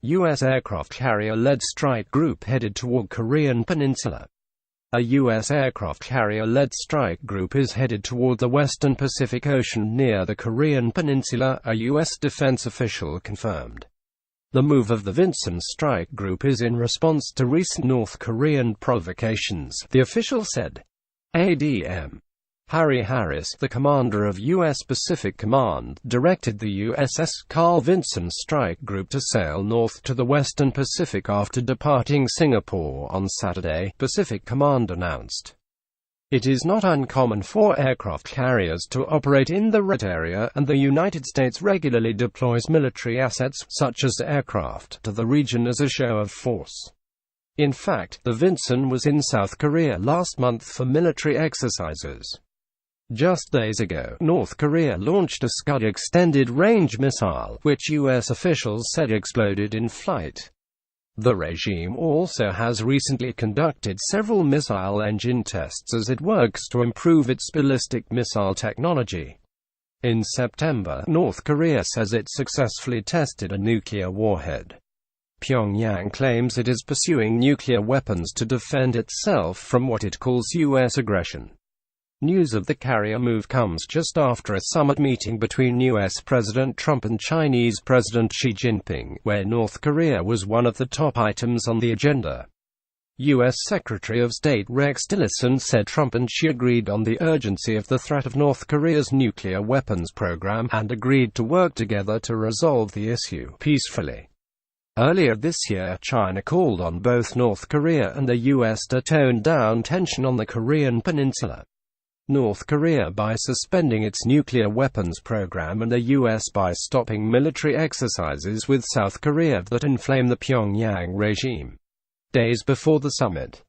U.S. aircraft carrier-led strike group headed toward Korean Peninsula. A U.S. aircraft carrier-led strike group is headed toward the western Pacific Ocean near the Korean Peninsula, a U.S. defense official confirmed. The move of the Vinson strike group is in response to recent North Korean provocations, the official said. ADM Harry Harris, the commander of U.S. Pacific Command, directed the USS Carl Vinson strike group to sail north to the western Pacific after departing Singapore on Saturday, Pacific Command announced. It is not uncommon for aircraft carriers to operate in the red area, and the United States regularly deploys military assets, such as aircraft, to the region as a show of force. In fact, the Vinson was in South Korea last month for military exercises. Just days ago, North Korea launched a Scud extended-range missile, which U.S. officials said exploded in flight. The regime also has recently conducted several missile engine tests as it works to improve its ballistic missile technology. In September, North Korea says it successfully tested a nuclear warhead. Pyongyang claims it is pursuing nuclear weapons to defend itself from what it calls U.S. aggression. News of the carrier move comes just after a summit meeting between U.S. President Trump and Chinese President Xi Jinping, where North Korea was one of the top items on the agenda. U.S. Secretary of State Rex Tillerson said Trump and Xi agreed on the urgency of the threat of North Korea's nuclear weapons program, and agreed to work together to resolve the issue peacefully. Earlier this year, China called on both North Korea and the U.S. to tone down tension on the Korean Peninsula. North Korea by suspending its nuclear weapons program, and the U.S. by stopping military exercises with South Korea that inflame the Pyongyang regime. Days before the summit,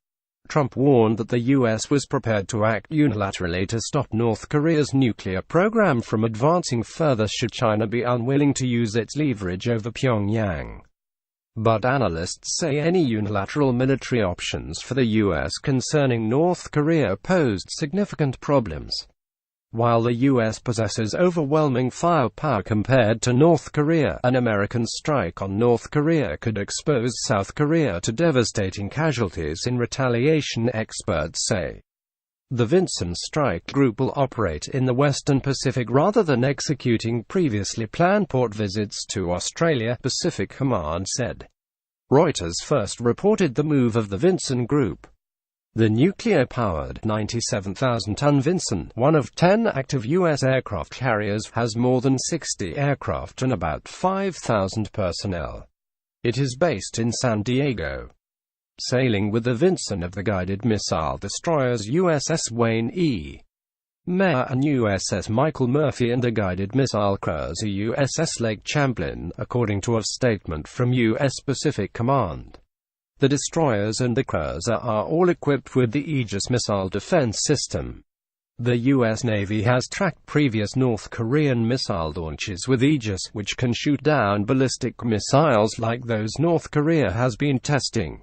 Trump warned that the U.S. was prepared to act unilaterally to stop North Korea's nuclear program from advancing further should China be unwilling to use its leverage over Pyongyang. But analysts say any unilateral military options for the U.S. concerning North Korea posed significant problems. While the U.S. possesses overwhelming firepower compared to North Korea, an American strike on North Korea could expose South Korea to devastating casualties in retaliation, experts say. The Vinson strike group will operate in the Western Pacific rather than executing previously planned port visits to Australia, Pacific Command said. Reuters first reported the move of the Vinson group. The nuclear-powered 97,000-ton Vinson, one of 10 active U.S. aircraft carriers, has more than 60 aircraft and about 5,000 personnel. It is based in San Diego. Sailing with the Vinson of the guided missile destroyers USS Wayne E. Mayer and USS Michael Murphy, and the guided missile cruiser USS Lake Champlain, according to a statement from U.S. Pacific Command. The destroyers and the cruiser are all equipped with the Aegis missile defense system. The U.S. Navy has tracked previous North Korean missile launches with Aegis, which can shoot down ballistic missiles like those North Korea has been testing.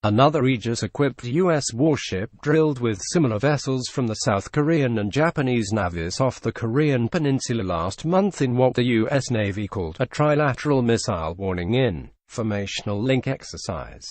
Another Aegis-equipped U.S. warship drilled with similar vessels from the South Korean and Japanese navies off the Korean Peninsula last month in what the U.S. Navy called a trilateral missile warning informational link exercise.